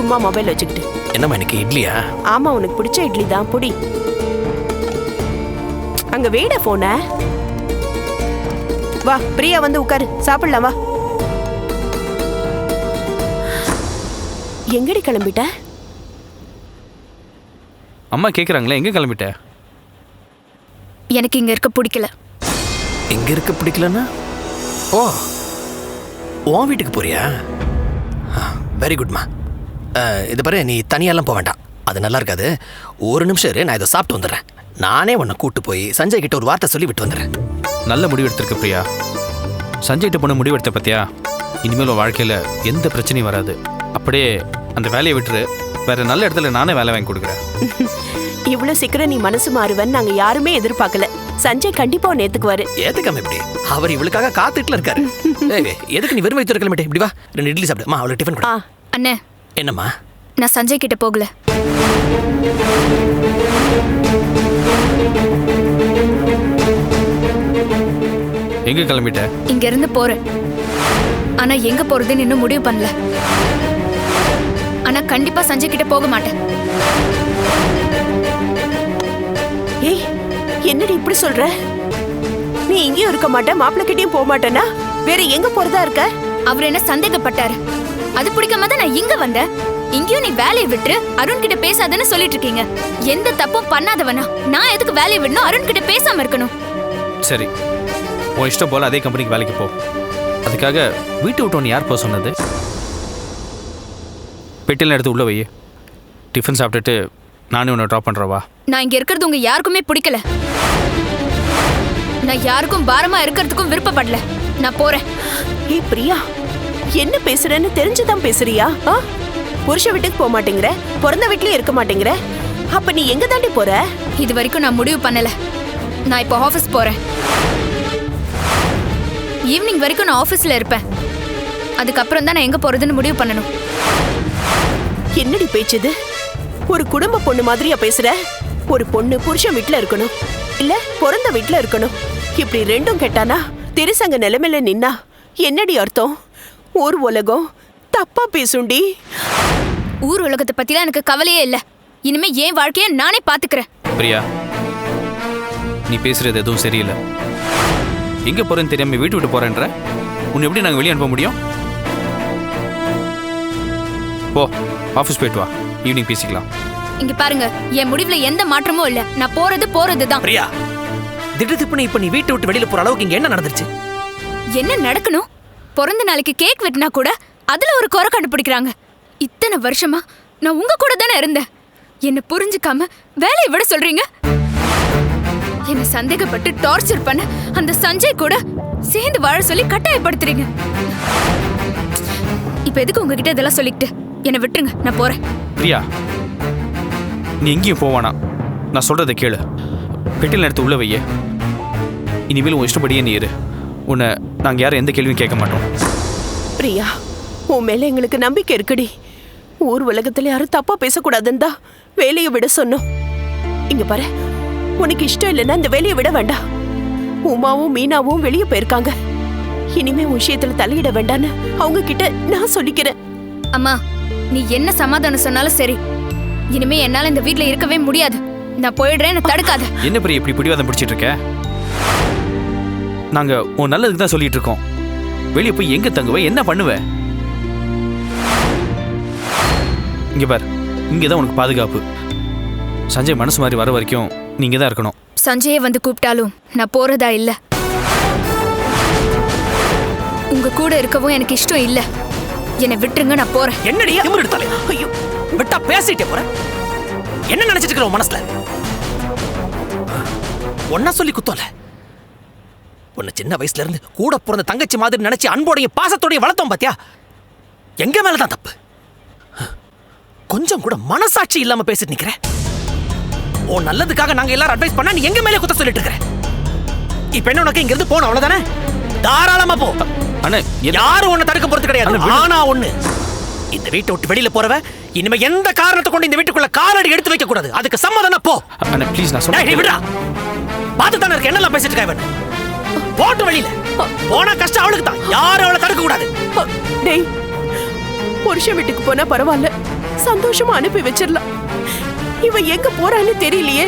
சும்மா மொபைல் வச்சுக்கிட்டு. என்னம்மா எனக்கு இட்லியா? ஆமா, உனக்கு பிடிச்ச இட்லி தான், புடி. அங்க வேட போன. வா பிரியா, வந்து உட்காரு, சாப்பிடலாம் வா. எங்கடி கிளம்பிட்ட? அம்மா கேட்குறாங்களே, எங்கே கிளம்பிட்ட? எனக்கு இங்க இருக்க பிடிக்கல. எங்க இருக்க பிடிக்கலன்னா? ஓ, உன் வீட்டுக்கு போறியா? வெரி குட்மா. இது பாரு, நீ தனியெல்லாம் போக வேண்டாம், அது நல்லா இருக்காது. ஒரு நிமிஷம் இரு, நான் இதை சாப்பிட்டு வந்துடுறேன். நானே உன்னை கூட்டு போய் சஞ்சய் கிட்ட ஒரு வார்த்தை சொல்லி விட்டு வந்துடுறேன். நல்ல முடிவு எடுத்திருக்க பிரியா. சஞ்சய்கிட்ட போன முடிவு எடுத்த பத்தியா? இனிமேல் வாழ்க்கையில் எந்த பிரச்சனையும் வராது. அப்படியே அந்த வேலையை விட்டுரு, வேற நல்ல இடத்துல நானே வேலை வாங்கி கொடுக்குறேன். இவ்வளவு சீக்கிரம் நீ மனசு மாறுவன்னு நாங்க யாருமே எதிர்பார்க்கல. சஞ்சய் கண்டிப்பா ஏத்துக்குவாரு. ஏத்துக்காம எப்படி? அவர் இவளுக்காக காத்துட்டுல இருக்காரு. எதுக்கு நீ வெறும் வயிற்று கிளம்பிட்டு? இப்படி வா, 2 இட்லி சாப்பிடுமா, அவளுக்கு டிஃபன் கொடு. அண்ணே. என்னம்மா? நான் சஞ்சய் கிட்ட போகல. எங்க கிளம்பிட்ட? இங்க இருந்து போறேன். ஆனா எங்க போறதுன்னு இன்னும் முடிவு பண்ணல. ஆனா கண்டிப்பா சஞ்சய் கிட்ட போக மாட்டேன். ஏய், என்னடி இப்படி சொல்ற? நீ இங்கேயும் இருக்க மாட்ட, மாப்பிள்ளை கிட்டயும் போக மாட்டேன்னா வேற எங்க போறதா இருக்க? அவர் என்ன சந்தேகப்பட்டாரு, அது பிடிக்காம தான் நான் இங்க வந்தேன். இங்கேயும் நீ வேலையை விட்டு அருண் கிட்ட பேசாதன்னு சொல்லிட்டு இருக்கீங்க. எந்த தப்பும் பண்ணாதவனா நான் எதுக்கு வேலையை விடணும், அருண் கிட்ட பேசாம இருக்கணும்? சரி, உன் இஷ்டம் போல அதே கம்பெனிக்கு வேலைக்கு போ. அதுக்காக வீட்டை விட்டு யார் போக சொன்னது? பெட்டிலாம் எடுத்து உள்ள வை. டிஃபன் சாப்பிட்டுட்டு நானே உன்னை ட்ராப் பண்ணுறவா? நான் இங்க இருக்கிறது உங்க யாருக்குமே பிடிக்கல. நான் யாருக்கும் பாரமா இருக்கிறதுக்கும் விருப்பப்படல. நான் போறேன். ஏய் பிரியா, என்ன பேசுறேன்னு தெரிஞ்சுதான் பேசுறியா? புருஷ வீட்டுக்கு போக மாட்டேங்கிற, பிறந்த வீட்லயே இருக்க மாட்டேங்கிற, அப்ப நீ எங்க தாண்டி போற? இது வரைக்கும் நான் முடிவு பண்ணல. நான் இப்போ ஆபீஸ் போறேன். ஈவினிங் வரைக்கும் நான் ஆபீஸ்ல இருப்பேன். அதுக்கப்புறம் தான் நான் எங்க போறதுன்னு முடிவு பண்ணணும். என்னடி பேச்சுது? ஒரு குடும்ப பொண்ணு மாதிரியா பேசுற? ஒரு பொண்ணு புருஷன் வீட்டுல இருக்கணும், இல்ல பிறந்த வீட்டுல இருக்கணும். இப்படி ரெண்டும் கெட்டானா திருசங்க நிலைமையில நின்னா என்னடி அர்த்தம்? ஊர் உலகம் தப்பா பேசுண்டி. ஊர் உலகத்தை பத்திலாம் எனக்கு கவலையே இல்ல. இனிமே என் வாழ்க்கைய நானே பாத்துக்கிறேன். பிரியா, நீ பேசுறது எதுவும் சரியில்லை. எங்க போறேன்னு தெரியாம வீட்டு விட்டு போறேன்ற உன்னை எப்படி நாங்க வெளியே அனுப்ப முடியும்? போ, ஆஃபீஸ் போயிட்டு வா, ஈவினிங் பேசிக்கலாம். இங்க பாருங்க, என் முடிவுல எந்த மாற்றமும் இல்ல. நான் போறதுதான். பிரியா, திடீர்னு இப்ப நீ வீட்டை விட்டு வெளியில போற அளவுக்கு இங்க என்ன நடந்துருச்சு? என்ன நடக்கணும்? பிறந்த நாளைக்கு கேக் வெட்டினா கூட அதுல ஒரு குறை கண்டுபிடிக்கிறாங்க. இத்தனை வருஷமா நான் உங்க கூட தானே இருந்தேன். என்ன புரிஞ்சுக்காம வேலையை விட சொல்றீங்க. என்ன சந்தேகப்பட்டு டார்ச்சர் பண்ண அந்த சஞ்சய் கூட சேர்ந்து வாழ சொல்லி கட்டாயப்படுத்துறீங்க. இப்ப எதுக்கு உங்ககிட்ட இதெல்லாம் சொல்லிக்கிட்டு? என்னை விட்டுருங்க, நான் போறேன். பிரியா, நீ எங்கேயும் போவானா, நான் சொல்றதை கேளு. பெட்டியில் எடுத்து உள்ள வையே. இனிமேல் உன் இஷ்டப்படியே நீ இரு. உன்னை நாங்கள் யாரும் எந்த கேள்வியும் கேட்க மாட்டோம். பிரியா, உன் மேல எங்களுக்கு நம்பிக்கை இருக்குடி. ஊர் உலகத்துல யாரும் தப்பா பேசக்கூடாதுன்னு தான் வேலையை விட சொன்னோம். இங்க பாரு, உனக்கு இஷ்டம் இல்லைன்னா இந்த வேலையை விட வேண்டாம். உமாவும் மீனாவும் வெளியே போயிருக்காங்க. இனிமே விஷயத்துல தலையிட வேண்டான்னு அவங்க கிட்ட நான் சொல்லிக்கிறேன். அம்மா, நீ என்ன சமாதானம் சொன்னாலும் சரி, இனிமே என்னால இந்த வீட்ல இருக்கவே முடியாது. நான் போயிடுறேன், தடுக்காத. என்ன பிரியா இப்படி பிடிவாதம் பிடிச்சிட்டு இருக்க? நாங்க உன் நல்லதுக்கு தான் சொல்லிட்டு இருக்கோம். வெளியே போய் எங்க தங்குவ, என்ன பண்ணுவ? இங்க பார், இங்கதான் உனக்கு பாதுகாப்பு. சஞ்சய் மனசு மாதிரி வர வரைக்கும் நீங்க தான் இருக்கணும். சஞ்சயை வந்து கூப்பிட்டாலும் நான் போறதா இல்ல. உங்க கூட இருக்கவும் எனக்கு இஷ்டம் இல்ல. என்னை விட்டுருங்க, நான் போறேன். என்னடி திமிரு எடுத்தாலே? ஐயோ, விட்டா பேசிட்டே போற. என்ன நினைச்சிட்டு இருக்கிற மனசுல? ஒன்னா சொல்லி குத்தோல. உன்னை சின்ன வயசுல இருந்து கூட பிறந்த தங்கச்சி மாதிரி நினைச்சு அன்போடையும் பாசத்தோடையும் வளர்த்தோம் பாத்தியா? எங்க மேலதான் தப்பு. கொஞ்சம் கூட மனசாட்சி இல்லாம பேசிட்டு நிக்கிற. ஓ நல்லதுக்காக நாங்க எல்லாரும் அட்வைஸ் பண்ணா நீ எங்க மேலே குத்த சொல்லிட்டு இருக்கிற. இப்ப என்ன உனக்கு இங்க இருந்து போன அவ்வளவுதானே? தாராளமா போ. அண்ணே, யாரும் உன்னை தடுக்க போறது கிடையாது. ஆனா ஒண்ணு, இந்த வீட்டை விட்டு வெளியில போறவ இனிமே எந்த காரணத்தை கொண்டு இந்த வீட்டுக்குள்ள காலடி எடுத்து வைக்க கூடாது. அதுக்கு சம்மதம் போ. அண்ணே ப்ளீஸ், நான் சொல்றேன். விடா, பார்த்து தானே இருக்க. என்னெல்லாம் பேசிட்டு இருக்க? போட்டு வெளியில போனா கஷ்டம் அவளுக்கு தான். யாரும் அவளை தடுக்க கூடாது. டேய், புருஷ வீட்டுக்கு போனா பரவாயில்ல, சந்தோஷமா அனுப்பி வச்சிடலாம். இவன் எங்க போறான்னு தெரியலையே.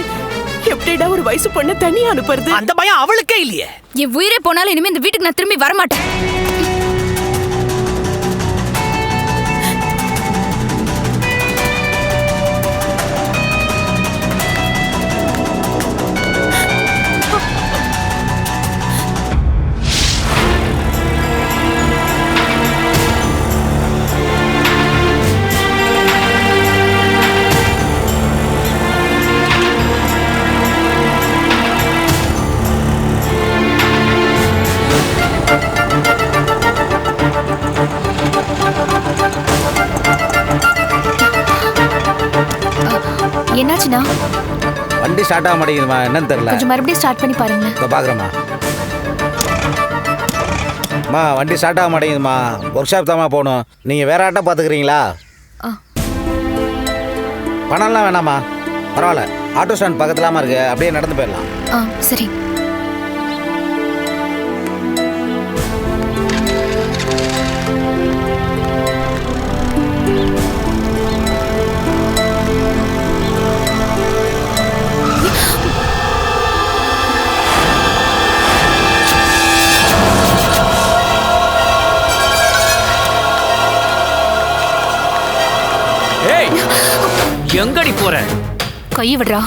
எப்படிடா ஒரு வயசு பொண்ண தனியா அனுப்புறது? அந்த பயம் அவளுக்கே இல்லையே. என் உயிரே போனாலும் இனிமே இந்த வீட்டுக்கு நான் திரும்பி வரமாட்டேன். என்னாச்சுண்ணா? வண்டி ஸ்டார்ட் ஆக மாட்டேங்குதுமா, என்னன்னு தெரியல. கொஞ்சம் மறுபடியும் ஸ்டார்ட் பண்ணி பாருங்களேன். இப்போ பார்க்குறேம்மா. அம்மா வண்டி ஸ்டார்ட் ஆக மாட்டேங்குதுமா, ஒர்க் ஷாப் தாம்மா போகணும். நீங்கள் வேற ஆட்டோ பார்த்துக்கிறீங்களா? பணம்லாம் வேணாம்மா, பரவாயில்ல. ஆட்டோ ஸ்டாண்ட் பக்கத்துலாமா இருக்கு, அப்படியே நடந்து போயிடலாம். சரி. எங்கடி போற? கையை விடுறா,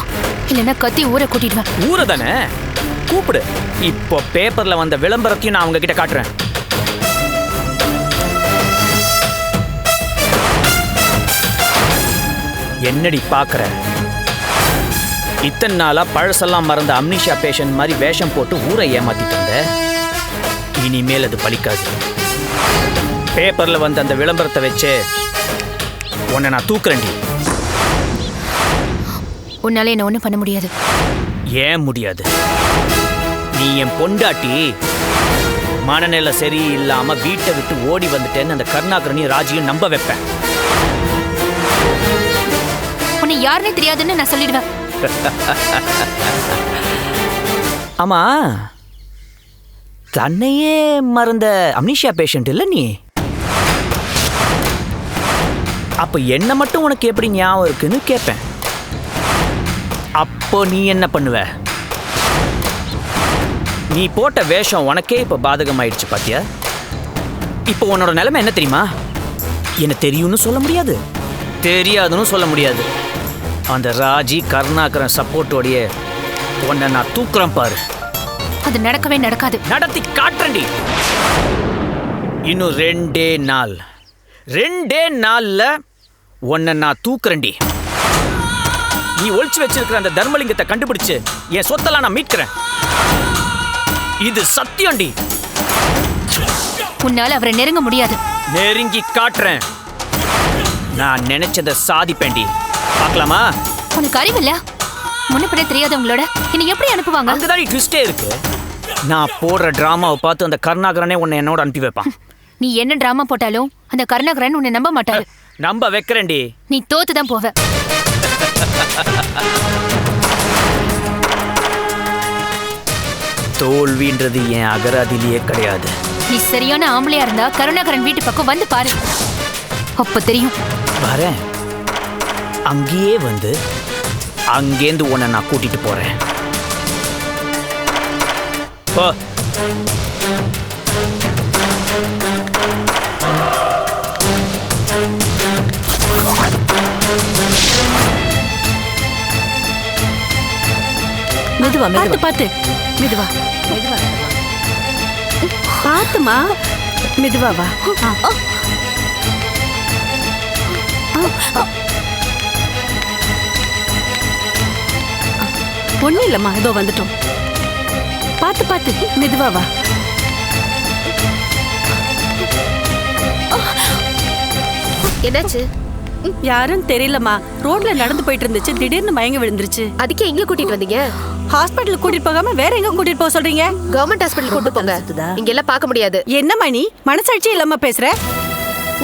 இல்லைன்னா கத்தி ஊரை கூட்டிடுவேன். ஊரை தானே கூப்பிடு. இப்போ பேப்பர்ல வந்த விளம்பரத்தையும் நான் அவங்க கிட்ட காட்டுறேன். என்னடி பாக்குற? இத்தனை நாளா பழசெல்லாம் மறந்த அம்னிஷா பேஷண்ட் மாதிரி வேஷம் போட்டு ஊரை ஏமாத்திட்டு இருந்த. இனிமேல் அது பலிக்காது. பேப்பர்ல வந்த அந்த விளம்பரத்தை வச்சு உன்னை நான் தூக்குறேன்டி. உன்னால என்ன ஒண்ணும் பண்ண முடியாது. ஏன் முடியாது? நீ என் பொண்டாட்டி. மனநிலை சரியில்லாம வீட்டை விட்டு ஓடி வந்துட்டேன்னு அந்த கருணாகரனையும் ராஜியும் நம்ப வைப்பேன். உன்னை யாருன்னே தெரியாதுன்னு நான் சொல்லிடுவேன். ஆமா, தன்னையே மறந்த அம்னிஷியா பேஷண்ட் இல்ல நீ? அப்ப என்ன மட்டும் உனக்கு எப்படி ஞாபகம் இருக்குன்னு கேட்பேன். அப்போ நீ என்ன பண்ணுவ? நீ போட்ட வேஷம் உனக்கே இப்ப பாதகமாயிடுச்சு பாத்தியா? இப்போ உன்னோட நிலைமை என்ன தெரியுமா? என்ன தெரியும்னு சொல்ல முடியாது, தெரியாதுன்னு சொல்ல முடியாது. அந்த ராஜி கருணாகரன் சப்போர்ட்டோடைய உன்னை நான் தூக்குறேன் பாரு. அது நடக்கவே நடக்காது. நடத்தி காட்டுறேன்டி. இன்னும் 2 நாள்ல உன்னை நான் தூக்குறேன்டி. நீ ஒளிச்சு வச்சிருக்கிற அந்த தர்மலிங்கத்தை கண்டுபிடிச்சு என் சொத்தெல்லாம் நான் மீட்கிறேன். இது சத்தியம்டி. உன்னால அவரை நெருங்க முடியாது. நெருங்கி காட்டுறேன். நான் நினைச்சதை சாதிப்பேன்டி. பார்க்கலாமா? உனக்கு அறிவில்ல? முன்னப்பிட தெரியாதவங்களோட என்னை எப்படி அனுப்புவாங்க? அங்கதான் ட்விஸ்டே இருக்கு. நான் போடுற டிராமாவை பார்த்து அந்த கருணாகரனே உன்னை என்னோட அனுப்பி வைப்பான். நீ என்ன டிராமா போட்டாலும் அந்த கருணாகரன் உன்னை நம்ப மாட்டாரு. நம்ப வைக்கிறேன்டி. நீ தோத்துதான் போவ. தோல்வின்றது என் அகராதிலேயே கிடையாது. நீ சரியான ஆம்பளையா இருந்தா கருணாகரன் வீட்டு பக்கம் வந்து பாரு, அப்ப தெரியும். வரேன். அங்கேயே வந்து அங்கேந்து உன்னை நான் கூட்டிட்டு போறேன். போ. மெதுவா மெதுவா பாத்து. மெதுவா மெதுவா பாத்துமா. மெதுவா வா. ஒண்ணும் இல்லம்மா, இதோ வந்துட்டோம். பாத்து பாத்து மெதுவா வா. என்னாச்சு? யாரும் தெரியலம்மா, ரோட்ல நடந்து போயிட்டு இருந்துச்சு, திடீர்னு மயங்கி விழுந்துருச்சு. அதுக்கே எங்க கூட்டிட்டு வந்தீங்க? ஹாஸ்பிட்டல் கூட்டிட்டு போகாம வேற எங்க கூட்டிட்டு போக சொல்றீங்க? கவர்மெண்ட் ஹாஸ்பிட்டல் கூட்டிட்டு போங்க. இங்க எல்லாம் பார்க்க முடியாது. என்னம்மா நீ மனசாட்சி இல்லாம பேசுற?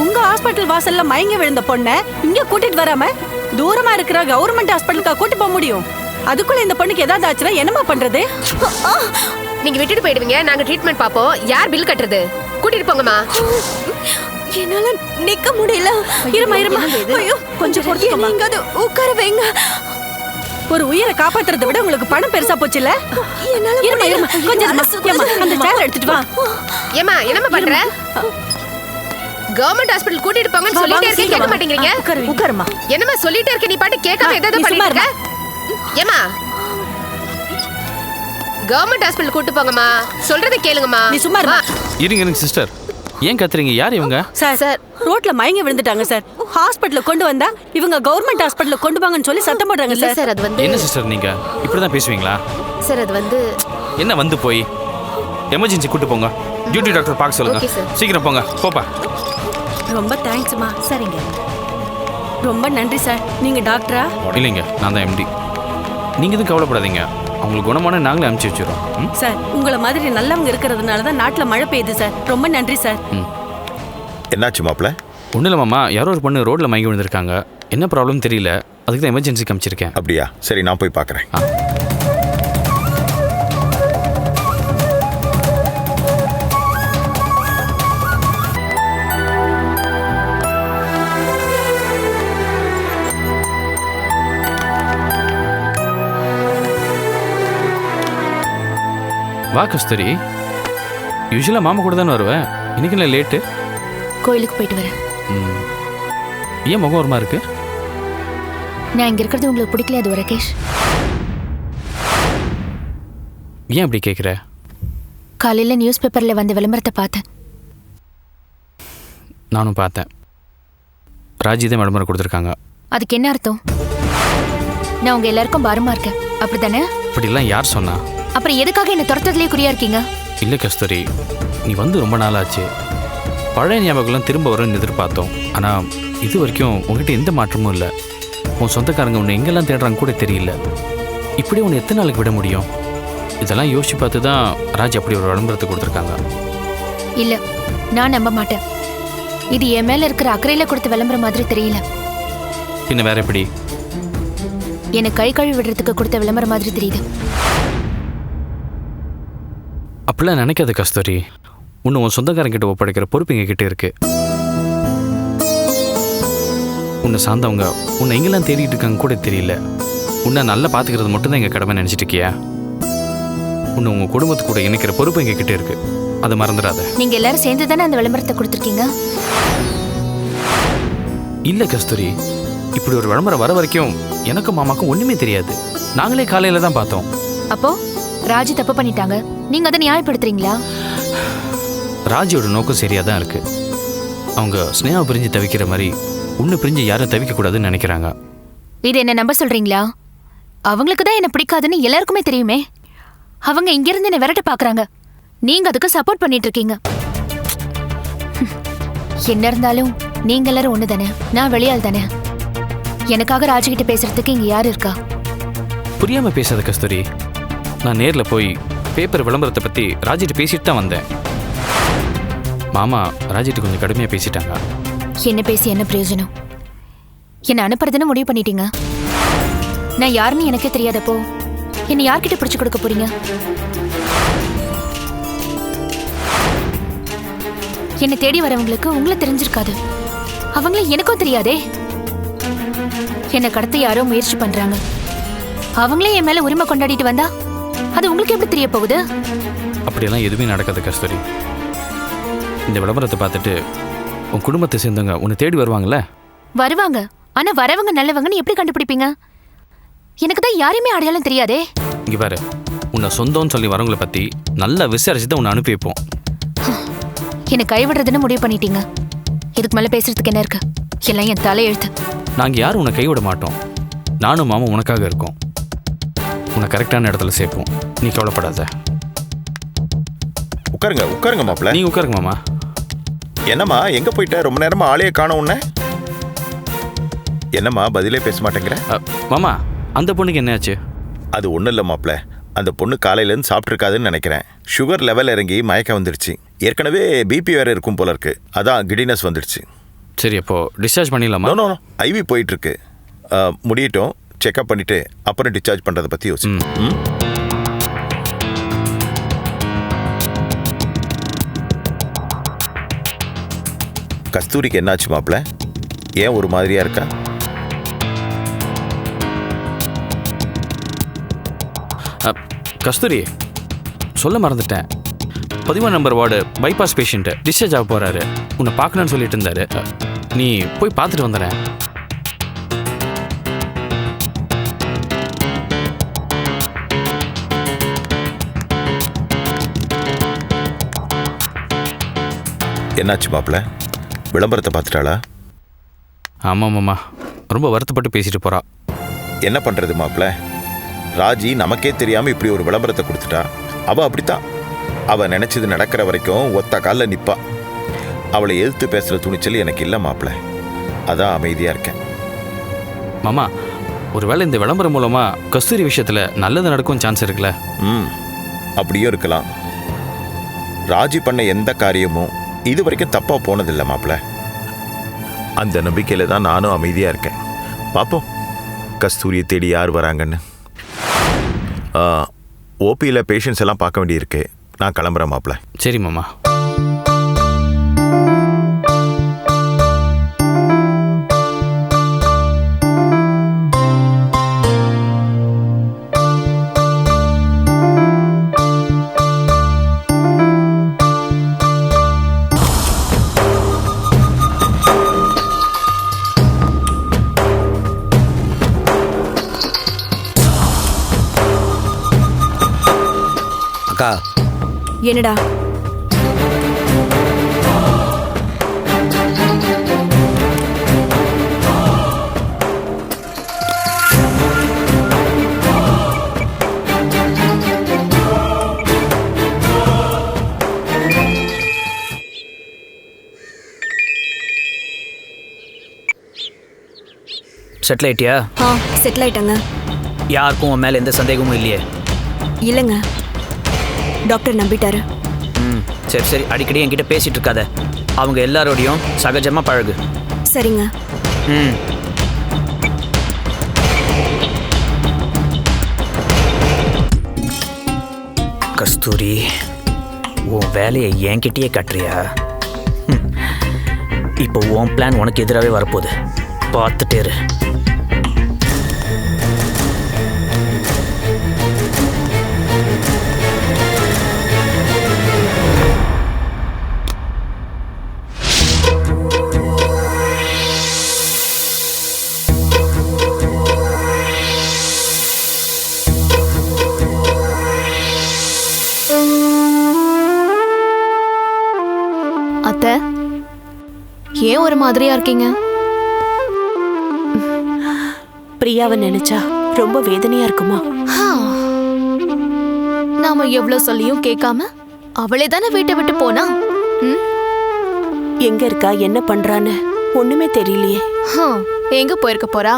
உங்க ஹாஸ்பிட்டல் வாசல்ல மயங்கி விழுந்த பொண்ண இங்க கூட்டிட்டு வராம தூரமா இருக்கிற கவர்மெண்ட் ஹாஸ்பிட்டலுக்கா கூட்டி போக முடியும்? அதுக்குள்ள இந்த பொண்ணுக்கு ஏதாவது ஆச்சுன்னா என்னமா பண்றது? நீங்க விட்டுட்டு போயிடுவீங்க, நாங்க ட்ரீட்மெண்ட் பாப்போம். யார் பில் கட்டுறது? கூட்டிட்டு போங்கம்மா. என்னால நிக்க முடியல. இருமா இருமா. ஐயோ கொஞ்சம் பொறுத்துக்கோமா. நீங்க அது உட்கார வைங்க. ஒரு உயிரை காப்பாத்துறதை விட உங்களுக்கு பணம் பெருசா போச்சுல. என்னால இருமா இருமா கொஞ்சம் இருமா. அந்த சேர் எடுத்துட்டு வா. ஏமா என்னம்மா பண்ற? கவர்மெண்ட் ஹாஸ்பிடல் கூட்டிட்டு போங்கன்னு சொல்லிட்டே இருக்கேன், கேட்க மாட்டேங்கிறீங்க. உட்காருமா. என்னம்மா சொல்லிட்டே இருக்க, நீ பாட்டு கேட்காம ஏதாவது பண்ணிட்டு இருக்க. ஏமா கவர்மெண்ட் ஹாஸ்பிடல் கூட்டி போங்கம்மா, சொல்றதை கேளுங்கம்மா. நீ சும்மா இருமா. இருங்க சிஸ்டர், ஏன் கத்துறீங்க? யார் இவங்க? சார் ரோட்ல மயங்கி விழுந்துட்டாங்க சார். ஹாஸ்பிடல்ல கொண்டு வந்தா இவங்க கவர்மெண்ட் ஹாஸ்பிடல்ல கொண்டு வாங்கன்னு சொல்லி சத்தம் போடுறாங்க இல்ல சார். சார், அது வந்து என்ன சிஸ்டர் நீங்க இப்படிதான் பேசுவீங்களா? சார் அது வந்து என்ன வந்து போய் எமர்ஜென்சி கூட்டு போங்க. டியூட்டி டாக்டர் பார்க்க சொல்லுங்க. Okay, sir. சீக்கிரம் போங்க. போப்பா. ரொம்ப தேங்க்ஸ்மா. சரிங்க, ரொம்ப நன்றி சார். நீங்க டாக்டரா? இல்லைங்க, நான் தான் எம்டி. நீங்க எதுவும் கவலைப்படாதீங்க, அவங்களுக்கு குணமான நாங்களே அனுப்பிச்சு வச்சிடறோம். சார் உங்களை மாதிரி நல்லவங்க இருக்கிறதுனால தான் நாட்டுல மழை பெய்யுது சார். ரொம்ப நன்றி சார். என்னாச்சு மாப்பிள்ள? ஒன்றும் இல்லை மாமா, யாரோ ஒரு பொண்ணு ரோட்டில் மயங்கி விழுந்திருக்காங்க. என்ன ப்ராப்ளம் தெரியல, அதுக்கு தான் எமர்ஜென்சி காமிச்சிருக்கேன். அப்படியா? சரி, நான் போய் பார்க்குறேன். வா கஸ்தூரி, யூஸ்வலாக மாமா கூட தானே வருவேன், இன்னைக்கு என்ன லேட்டு? கோயிலுக்கு போயிட்டு வரேன். ஏன் முகம் ஒருமா இருக்கு? நான் இங்க இருக்கிறது உங்களுக்கு பிடிக்கல அது ராகேஷ். ஏன் அப்படி கேட்குற? காலையில நியூஸ் பேப்பர்ல வந்த விளம்பரத்தை பார்த்தேன். நானும் பார்த்தேன். ராஜி தான் விளம்பரம் கொடுத்துருக்காங்க. அதுக்கு என்ன அர்த்தம்? நான் உங்க எல்லாருக்கும் பாரமா இருக்கேன், அப்படித்தானே? இப்படிலாம் யார் சொன்னா? அப்புறம் எதுக்காக என்ன துரத்துறதுலயே குறியா இருக்கீங்க? இல்லை கஸ்தூரி, நீ வந்து ரொம்ப நாளாச்சு. பழைய ஞாபகம்லாம் திரும்ப வரும்னு எதிர்பார்த்தோம். ஆனால் இது வரைக்கும் உங்ககிட்ட எந்த மாற்றமும் இல்லை. உன் சொந்தக்காரங்க உன்னை எங்கெல்லாம் தேடுறாங்க கூட தெரியல. இப்படி உன்னை எத்தனை நாளைக்கு விட முடியும்? இதெல்லாம் யோசிச்சு பார்த்து தான் ராஜ் அப்படி ஒரு விளம்பரத்தை கொடுத்துருக்காங்க. இல்ல, நான் நம்ப மாட்டேன். இது என் மேல இருக்கிற அக்கறையில கொடுத்த விளம்பரம் மாதிரி தெரியல. பின்ன வேற எப்படி? என்னை கை கழுவி விடுறதுக்கு கொடுத்த விளம்பரம் மாதிரி தெரியுது. அப்படிலாம் நினைக்காத கஸ்தூரி. உன்னை உன் சொந்தக்காரங்கிட்ட ஒப்படைக்கிற பொறுப்பு எங்ககிட்ட இருக்கு. உன்னை சார்ந்தவங்க உன்னை எங்கெல்லாம் தேடிட்டு இருக்காங்க கூட தெரியல. உன்னை நல்லா பார்த்துக்கிறது மட்டும்தான் எங்கள் கடமை நினச்சிட்டு இருக்கியா? உன்னை உங்கள் குடும்பத்து கூட இணைக்கிற பொறுப்பு எங்ககிட்ட இருக்கு, அதை மறந்துடாத. நீங்க எல்லாரும் சேர்ந்து தானே அந்த விளம்பரத்தை கொடுத்துருக்கீங்க? இல்லை கஸ்தூரி, இப்படி ஒரு விளம்பரம் வர வரைக்கும் எனக்கும் மாமாக்கும் ஒன்றுமே தெரியாது. நாங்களே காலையில் தான் பார்த்தோம். அப்போ ராஜி தப்பு பண்ணிட்டாங்க, நீங்க அதை நியாயப்படுத்துறீங்களா? ராஜியோட நோக்கம் சரியாக தான் இருக்கு. அவங்க ஸ்னேகா பிரிஞ்சு தவிக்கிற மாதிரி உன்னை பிரிஞ்சு யாரும் தவிக்கக்கூடாதுன்னு நினைக்கிறாங்க. இது என்ன நம்ப சொல்றீங்களா? அவங்களுக்கு தான் என்ன பிடிக்காதுன்னு எல்லாருக்குமே தெரியுமே. அவங்க இங்கிருந்து என்ன விரட்ட பாக்குறாங்க, நீங்க அதுக்கு சப்போர்ட் பண்ணிட்டு இருக்கீங்க. என்ன இருந்தாலும் நீங்க எல்லாரும் ஒண்ணு தானே, நான் வெளியால் தானே. எனக்காக ராஜிகிட்ட பேசுறதுக்கு இங்க யாரு இருக்கா? புரியாமல் பேசாத கஸ்தூரி. நான் நேரில் போய் பேப்பர் விளம்பரத்தை பற்றி ராஜிட்ட பேசிட்டு தான் வந்தேன். மாமா ராஜிட்ட கொஞ்சம் கடுமையாக பேசிட்டாங்க. என்ன பேசி என்ன பிரயோஜனம்? என்ன அனுப்புறதுன்னு முடிவு பண்ணிட்டீங்க. நான் யாருன்னு எனக்கே தெரியாதப்போ என்ன யார்கிட்ட பிடிச்சு கொடுக்க போறீங்க? என்ன தேடி வரவங்களுக்கு உங்களை தெரிஞ்சிருக்காது, அவங்கள எனக்கும் தெரியாதே. என்ன கடத்த யாரோ முயற்சி பண்றாங்க, அவங்களே என் மேல உரிமை கொண்டாடிட்டு வந்தா அது உங்களுக்கு எப்படி தெரிய போகுது? அப்படியெல்லாம் எதுவுமே நடக்காது கஸ்தூரி. இந்த விளம்பரத்தை பார்த்துட்டு உன் குடும்பத்தை சேர்ந்தவங்க உன்னை தேடி வருவாங்கல்ல? வருவாங்க, ஆனா வரவங்க நல்லவங்கன்னு எப்படி கண்டுபிடிப்பீங்க? எனக்கு தான் யாரையுமே அடையாளம் தெரியாதே. இங்கே பாரு, உன்னை சொந்தம்னு சொல்லி வரவங்களை பற்றி நல்லா விசாரிச்சு தான் உன்னை அனுப்பி வைப்போம். என்னை கைவிடுறதுன்னு முடிவு பண்ணிட்டீங்க. இதுக்கு மேலே பேசுறதுக்கு என்ன இருக்கு? எல்லாம் என் தலையெழுத்து. நாங்கள் யாரும் உன்னை கைவிட மாட்டோம். நானும் மாமா உனக்காக இருக்கோம். உன்னை கரெக்டான இடத்துல சேர்ப்போம், நீ கவலைப்படாத. உட்காருங்க உட்காருங்க மாப்பிள்ள. நீ உட்காருங்க மாமா. என்னம்மா எங்கே போயிட்ட? ரொம்ப நேரமா ஆளையே காணோம் உன்னை. என்னம்மா பதிலே பேச மாட்டேங்கிற? மாமா, அந்த பொண்ணுக்கு என்னாச்சு? அது ஒன்றும் இல்லை மாப்பிள்ள, அந்த பொண்ணு காலையிலேருந்து சாப்பிட்ருக்காதுன்னு நினைக்கிறேன். சுகர் லெவல் இறங்கி மயக்கம் வந்துடுச்சு. ஏற்கனவே பிபி வேறு இருக்கும் போல இருக்கு, அதான் கிடினஸ் வந்துடுச்சு. சரி, அப்போ டிஸ்சார்ஜ் பண்ணிடலாமா? நோ ஐவி போயிட்டுருக்கு. முடியட்டும், செக்அப் பண்ணிவிட்டு அப்புறம் டிஸ்சார்ஜ் பண்ணுறதை பற்றி யோசி. கஸ்தூரிக்கு என்னாச்சு மாப்ள? ஏன் ஒரு மாதிரியா இருக்கா? கஸ்தூரி சொல்ல மறந்துட்டேன். 11 number ward bypass patient discharge ஆக போகிறாரு. உன்னை பார்க்கணுன்னு சொல்லிட்டு இருந்தாரு. நீ போய் பார்த்துட்டு வந்துடுறேன். என்னாச்சு மாப்ள? விளம்பரத்தை பார்த்துட்டாளா? ஆமாம் மாமா, ரொம்ப வருத்தப்பட்டு பேசிட்டு போகிறா. என்ன பண்ணுறது மாப்ள? ராஜி நமக்கே தெரியாமல் இப்படி ஒரு விளம்பரத்தை கொடுத்துட்டா. அவள் அப்படித்தான். அவள் நினச்சது நடக்கிற வரைக்கும் ஒத்த காலில் நிற்பா. அவளை எதிர்த்து பேசுகிற துணிச்சல் எனக்கு இல்லை மாப்ள. அதான் அமைதியாக இருக்கேன். மாமா, ஒருவேளை இந்த விளம்பரம் மூலமாக கஸ்தூரி விஷயத்தில் நல்லது நடக்கும் சான்ஸ் இருக்குல்ல? அப்படியும் இருக்கலாம். ராஜி பண்ண எந்த காரியமும் இது வரைக்கும் தப்பாக போனதில்லை மாப்ள. அந்த நம்பிக்கையில் தான் நானும் அமைதியாக இருக்கேன். பார்ப்போம் கஸ்தூரியை தேடி யார் வராங்கன்னு. ஓபியில் பேஷண்ட்ஸ் எல்லாம் பார்க்க வேண்டியிருக்கு. நான் கிளம்புறேன் மாப்ள. சரி மாமா. அக்கா, என்னடா? செட்டில் ஆயிட்டியா? செட்டில் ஆயிட்டாங்க. யாருக்கும் உன் மேலே எந்த சந்தேகமும் இல்லையே? இல்லைங்க, டாக்டர் நம்பிட்டாரு. சரி சரி, அடிக்கடி என்கிட்ட பேசிட்டு இருக்காத. அவங்க எல்லாரோடையும் சகஜமாக பழகு. சரிங்க. கஸ்தூரி, உன் வேலையை என்கிட்டயே கட்டுறியா? இப்போ உன் பிளான் உனக்கு எதிராகவே வரப்போகுது. பார்த்துட்டே இரு. அத்தை, ஏன் ஒரு மாதிரியா இருக்கீங்க? பிரியாவை நினைச்சா ரொம்ப வேதனையா இருக்குமா? நாம எவ்வளவு சொல்லியும் கேட்காம அவளே தானே வீட்டை விட்டு போனா. எங்க இருக்கா, என்ன பண்றான்னு ஒண்ணுமே தெரியலையே. எங்க போயிருக்க போறா?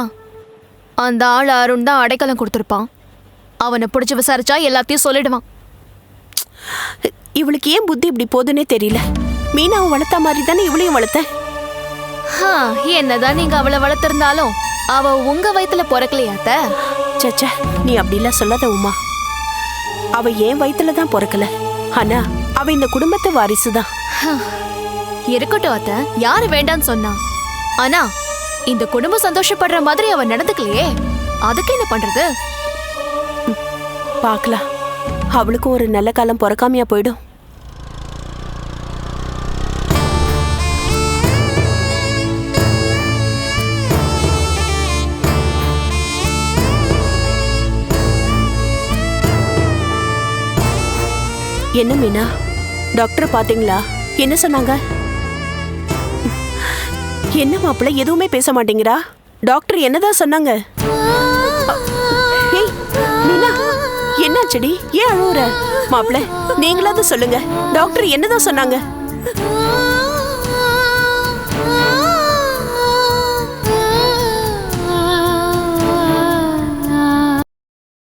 அந்த ஆள் அருண் தான் அடைக்கலம் கொடுத்துருப்பான். அவனை பிடிச்சு விசாரிச்சா எல்லாத்தையும் சொல்லிடுவான். இவளுக்கு ஏன் புத்தி இப்படி போதுன்னே தெரியல. மீனாவை வளர்த்த மாதிரி தானே இவளையும் வளர்த்த. என்னதான் நீங்க அவளை வளர்த்திருந்தாலும் அவ உங்க வயித்துல பிறக்கலையாத்த? சச்சா, நீ அப்படிலாம் சொல்லாத உமா. அவ என் வயித்துல தான் பிறக்கல. ஆனா அவ இந்த குடும்பத்து வாரிசுதான். இருக்கட்டும் அத்த, யாரு வேண்டான்னு சொன்னா? ஆனா இந்த குடும்பம் சந்தோஷப்படுற மாதிரி அவ நடந்துக்கலையே, அதுக்கு என்ன பண்றது? பார்க்கலாம். அவளுக்கும் ஒரு நல்ல காலம் பிறக்காமையா போயிடும். என்ன மீனா, டாக்டர் பாத்தீங்களா? என்ன சொன்னாங்க? என்ன மாப்பிள்ள எதுவுமே பேச மாட்டேங்கிறா? டாக்டர் என்னதான் சொன்னாங்க? ஏய் மீனா, என்னாச்சடி? ஏன் அழுவுற? மாப்பிள்ள நீங்களாவது சொல்லுங்க, டாக்டர் என்னதான் சொன்னாங்க?